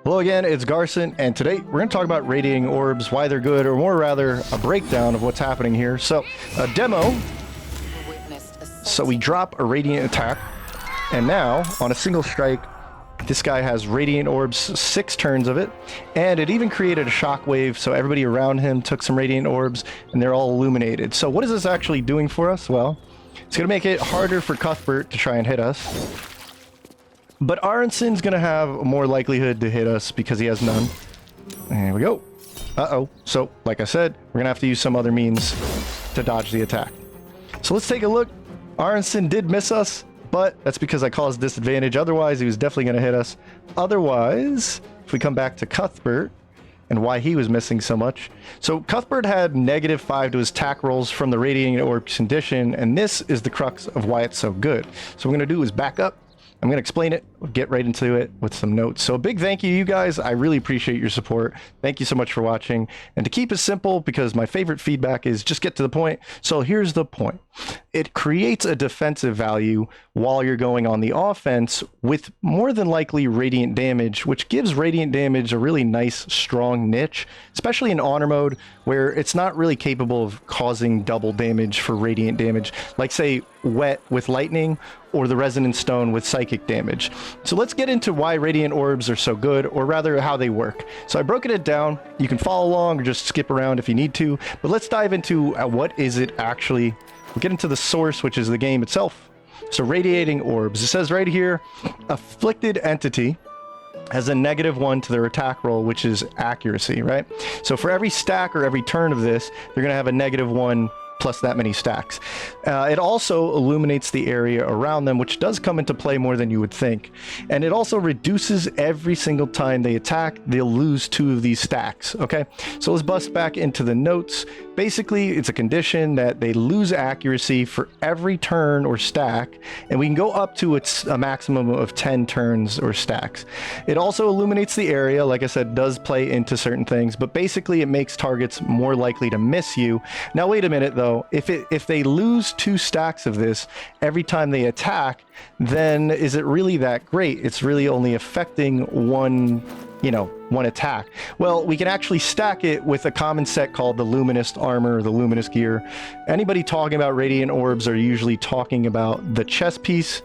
Hello again, it's Garson, and today we're going to talk about radiating orbs, why they're good, or more rather, a breakdown of what's happening here. So, a demo. So we drop a radiant attack, and now, on a single strike, this guy has radiant orbs, 6 turns of it, and it even created a shockwave, so everybody around him took some radiant orbs, and they're all illuminated. So what is this actually doing for us? Well, it's going to make it harder for Cuthbert to try and hit us. But Aronson's going to have more likelihood to hit us because he has none. There we go. Uh-oh. So, like I said, we're going to have to use some other means to dodge the attack. So let's take a look. Aronson did miss us, but that's because I caused disadvantage. Otherwise, he was definitely going to hit us. Otherwise, if we come back to Cuthbert and why he was missing so much. So Cuthbert had -5 to his attack rolls from the Radiating Orb condition, and this is the crux of why it's so good. So what we're going to do is back up. I'm going to explain it, get right into it with some notes. So a big thank you, you guys. I really appreciate your support. Thank you so much for watching. And to keep it simple, because my favorite feedback is just get to the point. So here's the point. It creates a defensive value while you're going on the offense with more than likely radiant damage, which gives radiant damage a really nice, strong niche, especially in honor mode, where it's not really capable of causing double damage for radiant damage, like say wet with lightning or the resonant stone with psychic damage. So let's get into why radiant orbs are so good, or rather how they work. So I broken it down. You can follow along or just skip around if you need to, but let's dive into what is it actually. We'll get into the source, which is the game itself. So radiating orbs, it says right here, afflicted entity has a -1 to their attack roll, which is accuracy, right? So for every stack or every turn of this, they're going to have a -1 plus that many stacks. It also illuminates the area around them, which does come into play more than you would think. And it also reduces every single time they attack, they'll lose 2 of these stacks, okay? So let's bust back into the notes. Basically, it's a condition that they lose accuracy for every turn or stack, and we can go up to a maximum of 10 turns or stacks. It also illuminates the area, like I said, does play into certain things, but basically it makes targets more likely to miss you. Now, wait a minute though. If they lose 2 stacks of this every time they attack, then is it really that great? It's really only affecting one attack. Well, we can actually stack it with a common set called the Luminous Armor, or the Luminous Gear. Anybody talking about Radiant Orbs are usually talking about the chest piece,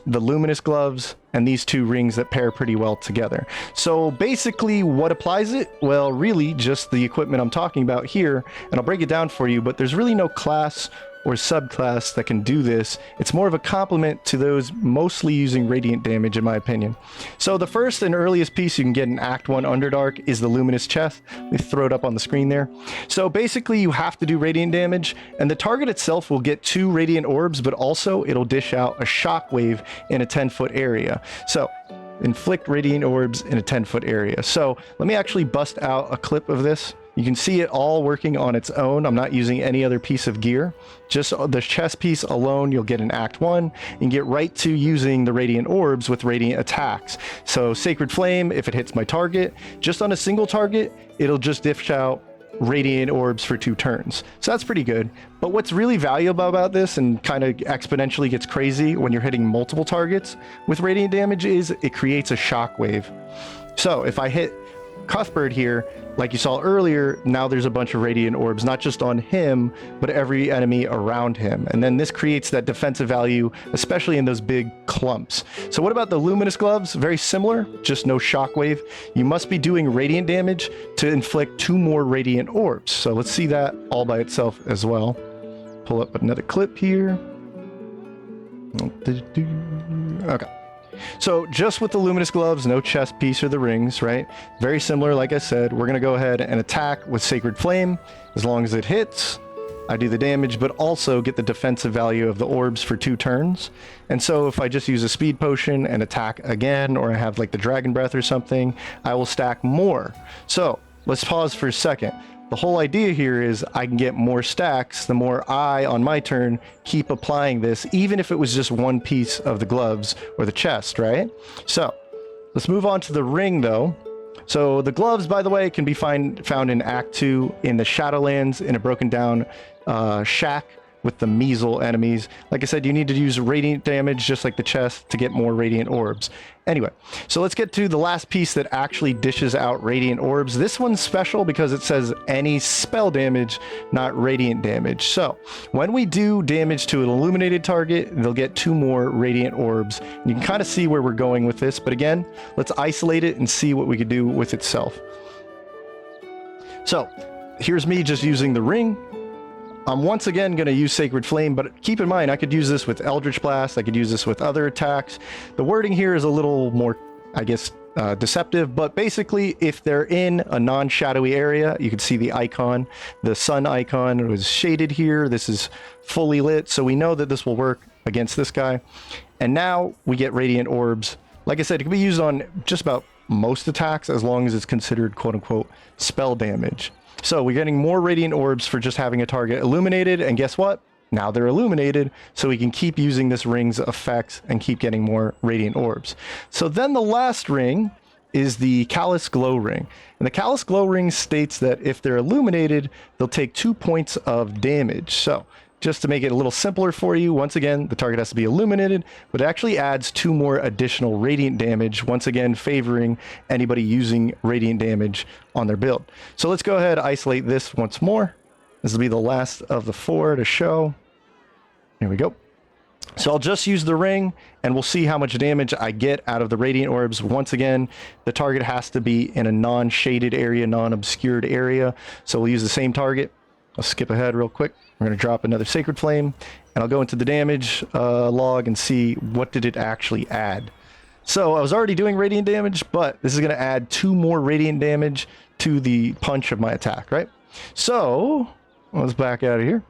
the Luminous Gloves, and these 2 rings that pair pretty well together. So basically, what applies it? Well, really just the equipment I'm talking about here, and I'll break it down for you, but there's really no class or subclass that can do this. It's more of a complement to those mostly using radiant damage, in my opinion. So the first and earliest piece you can get in Act 1 Underdark is the Luminous Chest. We throw it up on the screen there. So basically you have to do radiant damage, and the target itself will get 2 radiant orbs, but also it'll dish out a shockwave in a 10-foot area. So inflict radiant orbs in a 10-foot area. So let me actually bust out a clip of this. You can see it all working on its own. I'm not using any other piece of gear. Just the chest piece alone, you'll get in Act 1 and get right to using the Radiant Orbs with Radiant attacks. So Sacred Flame, if it hits my target, just on a single target, it'll just dish out Radiant Orbs for 2 turns. So that's pretty good. But what's really valuable about this, and kind of exponentially gets crazy when you're hitting multiple targets with Radiant damage, is it creates a shockwave. So if I hit Cuthbert here, like you saw earlier, now there's a bunch of radiant orbs, not just on him, but every enemy around him. And then this creates that defensive value, especially in those big clumps. So what about the Luminous Gloves? Very similar, just no shockwave. You must be doing radiant damage to inflict 2 more radiant orbs. So let's see that all by itself as well. Pull up another clip here. Okay. So just with the Luminous Gloves, no chest piece or the rings, right? Very similar, like I said. We're going to go ahead and attack with Sacred Flame. As long as it hits, I do the damage, but also get the defensive value of the orbs for 2 turns. And so if I just use a speed potion and attack again, or I have like the Dragon Breath or something, I will stack more. So let's pause for a second. The whole idea here is I can get more stacks the more I, on my turn, keep applying this, even if it was just 1 piece of the gloves or the chest, right? So let's move on to the ring though. So the gloves, by the way, can be found in Act 2 in the Shadowlands in a broken down shack with the measle enemies. Like I said, you need to use radiant damage just like the chest to get more radiant orbs. Anyway, so let's get to the last piece that actually dishes out radiant orbs. This one's special because it says any spell damage, not radiant damage. So when we do damage to an illuminated target, they'll get 2 more radiant orbs. You can kind of see where we're going with this, but again, let's isolate it and see what we could do with itself. So here's me just using the ring. I'm once again going to use Sacred Flame, but keep in mind, I could use this with Eldritch Blast. I could use this with other attacks. The wording here is a little more, I guess, deceptive, but basically, if they're in a non-shadowy area, you can see the icon, the sun icon was shaded here. This is fully lit, so we know that this will work against this guy. And now we get Radiant Orbs. Like I said, it can be used on just about most attacks as long as it's considered quote-unquote spell damage. So we're getting more Radiant Orbs for just having a target illuminated, and guess what? Now they're illuminated, so we can keep using this ring's effects and keep getting more Radiant Orbs. So then the last ring is the Callous Glow Ring. And the Callous Glow Ring states that if they're illuminated, they'll take 2 points of damage. So just to make it a little simpler for you, once again, the target has to be illuminated, but it actually adds 2 more additional radiant damage, once again favoring anybody using radiant damage on their build. So let's go ahead and isolate this once more. This will be the last of the 4 to show. Here we go. So I'll just use the ring and we'll see how much damage I get out of the radiant orbs. Once again, the target has to be in a non-shaded area, non-obscured area. So we'll use the same target. I'll skip ahead real quick. We're going to drop another Sacred Flame, and I'll go into the damage log and see what did it actually add. So I was already doing radiant damage, but this is going to add 2 more radiant damage to the punch of my attack, right? So let's back out of here.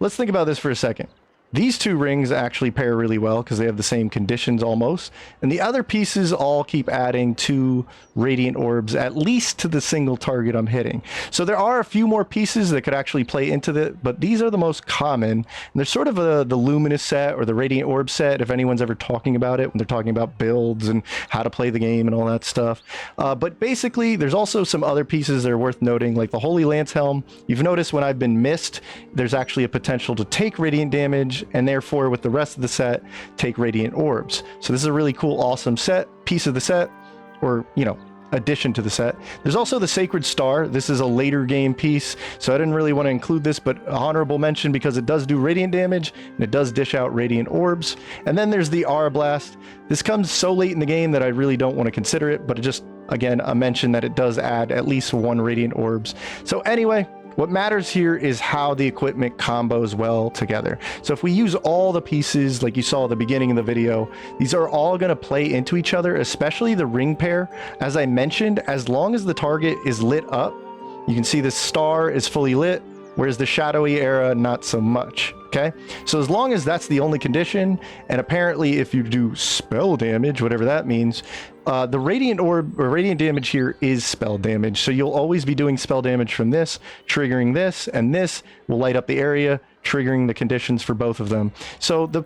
Let's think about this for a second. These 2 rings actually pair really well because they have the same conditions almost. And the other pieces all keep adding 2 radiant orbs, at least to the single target I'm hitting. So there are a few more pieces that could actually play into it, but these are the most common. And there's sort of the luminous set or the radiant orb set, if anyone's ever talking about it, when they're talking about builds and how to play the game and all that stuff. But basically, there's also some other pieces that are worth noting, like the Holy Lance Helm. You've noticed when I've been missed, there's actually a potential to take radiant damage, and therefore with the rest of the set take radiant orbs. So this is a really cool, awesome piece of the set, or addition to the set. There's also the Sacred Star. This is a later game piece, so I didn't really want to include this, but honorable mention because it does do radiant damage and it does dish out radiant orbs. And then there's the Aura Blast. This comes so late in the game that I really don't want to consider it, but it just, again, a mention that it does add at least 1 radiant orbs. So anyway, what matters here is how the equipment combos well together. So if we use all the pieces like you saw at the beginning of the video, these are all going to play into each other, especially the ring pair. As I mentioned, as long as the target is lit up, you can see the star is fully lit, whereas the shadowy era, not so much. Okay, so as long as that's the only condition, and apparently if you do spell damage, whatever that means, the radiant orb or radiant damage here is spell damage. So you'll always be doing spell damage from this, triggering this, and this will light up the area, triggering the conditions for both of them. So the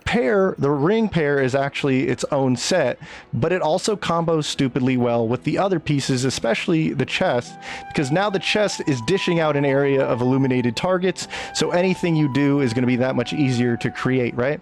ring pair is actually its own set, but it also combos stupidly well with the other pieces, especially the chest, because now the chest is dishing out an area of illuminated targets. So anything you do is going to be that much easier to create, right?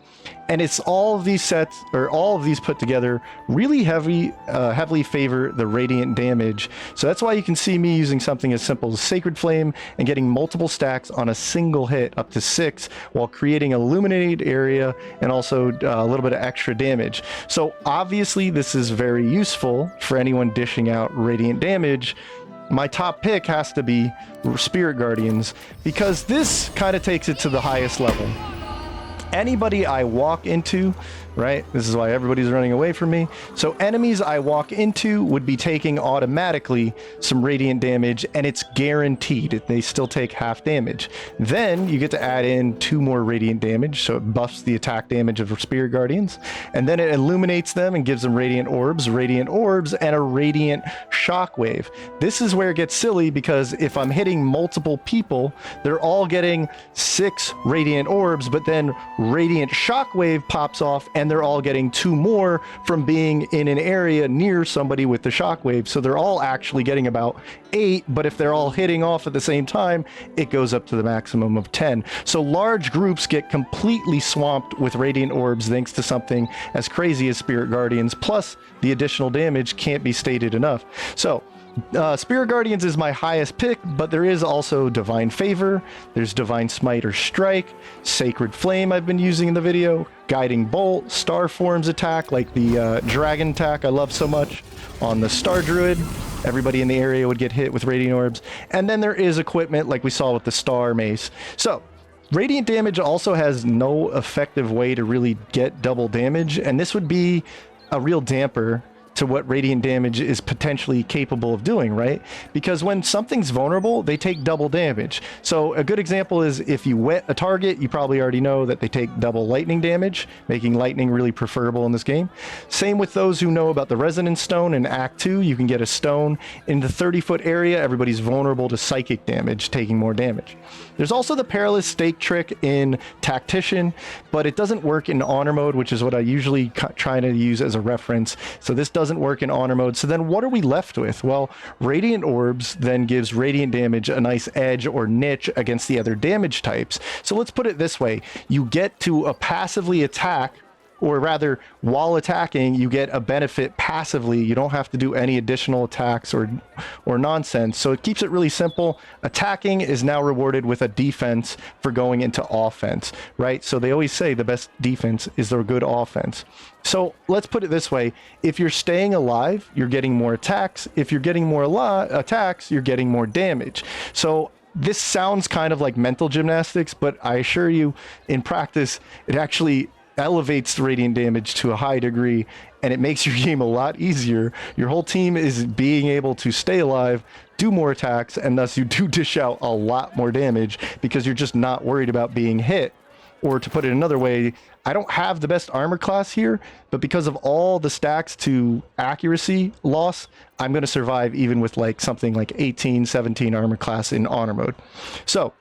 And it's all of these sets, or all of these put together, really heavily favor the radiant damage. So that's why you can see me using something as simple as Sacred Flame and getting multiple stacks on a single hit, up to 6, while creating an illuminated area and also a little bit of extra damage. So obviously this is very useful for anyone dishing out radiant damage. My top pick has to be Spirit Guardians, because this kind of takes it to the highest level. Anybody I walk into, right? This is why everybody's running away from me. So enemies I walk into would be taking automatically some radiant damage, and it's guaranteed. They still take half damage. Then you get to add in 2 more radiant damage, so it buffs the attack damage of Spirit Guardians, and then it illuminates them and gives them radiant orbs, and a radiant shockwave. This is where it gets silly, because if I'm hitting multiple people, they're all getting 6 radiant orbs, but then radiant shockwave pops off and they're all getting 2 more from being in an area near somebody with the shockwave. So they're all actually getting about 8, but if they're all hitting off at the same time, it goes up to the maximum of 10. So large groups get completely swamped with radiant orbs thanks to something as crazy as Spirit Guardians, plus the additional damage can't be stated enough. So Spirit Guardians is my highest pick, but there is also Divine Favor, there's Divine Smite or Strike, Sacred Flame I've been using in the video, Guiding Bolt, Star Forms attack like the Dragon attack I love so much on the Star Druid. Everybody in the area would get hit with Radiant Orbs. And then there is equipment like we saw with the Star Mace. So Radiant damage also has no effective way to really get double damage, and this would be a real damper to what radiant damage is potentially capable of doing, right? Because when something's vulnerable, they take double damage. So a good example is if you wet a target, you probably already know that they take double lightning damage, making lightning really preferable in this game. Same with those who know about the Resonance Stone in Act 2. You can get a stone in the 30-foot area. Everybody's vulnerable to psychic damage, taking more damage. There's also the Perilous Stake trick in Tactician, but it doesn't work in Honor mode, which is what I usually try to use as a reference. So this doesn't work in Honor mode. So then what are we left with? Well, Radiant Orbs then gives Radiant damage a nice edge or niche against the other damage types. So let's put it this way. You get to passively attack, or rather, while attacking, you get a benefit passively. You don't have to do any additional attacks or nonsense. So it keeps it really simple. Attacking is now rewarded with a defense for going into offense, right? So they always say the best defense is their good offense. So let's put it this way. If you're staying alive, you're getting more attacks. If you're getting more attacks, you're getting more damage. So this sounds kind of like mental gymnastics, but I assure you, in practice, it actually elevates the radiant damage to a high degree, and it makes your game a lot easier. Your whole team is being able to stay alive, do more attacks, and thus you do dish out a lot more damage because you're just not worried about being hit. Or to put it another way, I don't have the best armor class here, but because of all the stacks to accuracy loss, I'm going to survive even with like something like 18, 17 armor class in Honor mode. So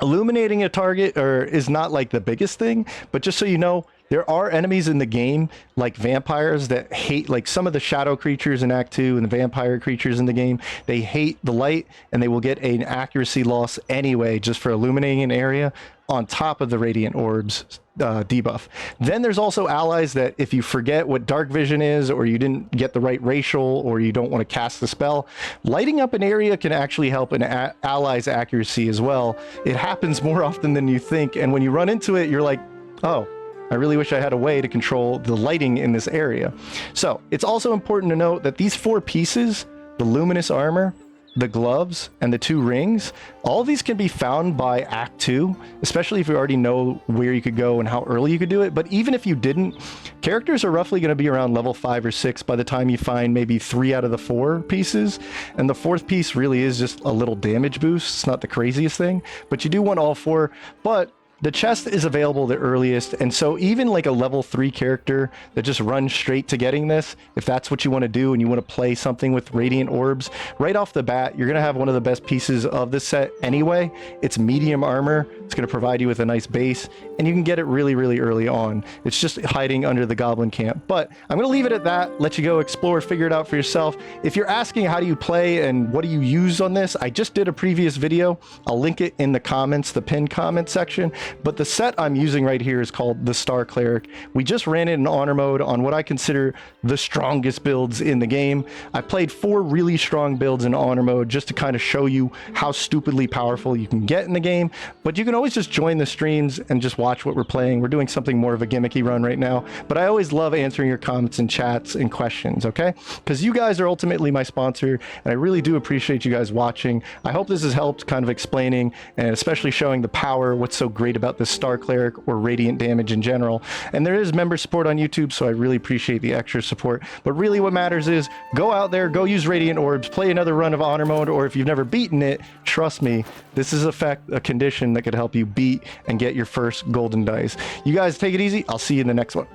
illuminating a target is not like the biggest thing, but just so you know, there are enemies in the game like vampires that hate, like some of the shadow creatures in Act 2 and the vampire creatures in the game, they hate the light and they will get an accuracy loss anyway just for illuminating an area on top of the Radiant Orbs debuff. Then there's also allies that if you forget what dark vision is, or you didn't get the right racial, or you don't want to cast the spell, lighting up an area can actually help an ally's accuracy as well. It happens more often than you think, and when you run into it, you're like, oh, I really wish I had a way to control the lighting in this area. So it's also important to note that these 4 pieces, the luminous armor, the gloves, and the 2 rings, all of these can be found by Act 2, especially if you already know where you could go and how early you could do it. But even if you didn't, characters are roughly going to be around level 5 or 6 by the time you find maybe 3 out of the 4 pieces. And the 4th piece really is just a little damage boost. It's not the craziest thing, but you do want all 4. But the chest is available the earliest, and so even like a level 3 character that just runs straight to getting this, if that's what you want to do and you want to play something with Radiant Orbs, right off the bat, you're going to have one of the best pieces of this set anyway. It's medium armor. It's going to provide you with a nice base, and you can get it really, really early on. It's just hiding under the Goblin Camp. But I'm going to leave it at that, let you go explore, figure it out for yourself. If you're asking how do you play and what do you use on this, I just did a previous video. I'll link it in the comments, the pinned comment section. But the set I'm using right here is called the Star Cleric. We just ran it in Honor mode on what I consider the strongest builds in the game. I played 4 really strong builds in Honor mode just to kind of show you how stupidly powerful you can get in the game. But you can always just join the streams and just watch what we're playing. We're doing something more of a gimmicky run right now, but I always love answering your comments and chats and questions, okay? Because you guys are ultimately my sponsor, and I really do appreciate you guys watching. I hope this has helped kind of explaining and especially showing the power, what's so great about this Star Cleric or Radiant damage in general. And there is member support on YouTube, so I really appreciate the extra support. But really what matters is go out there, go use Radiant Orbs, play another run of Honor mode, or if you've never beaten it, trust me, this is a condition that could help you beat and get your first golden dice. You guys take it easy. I'll see you in the next one.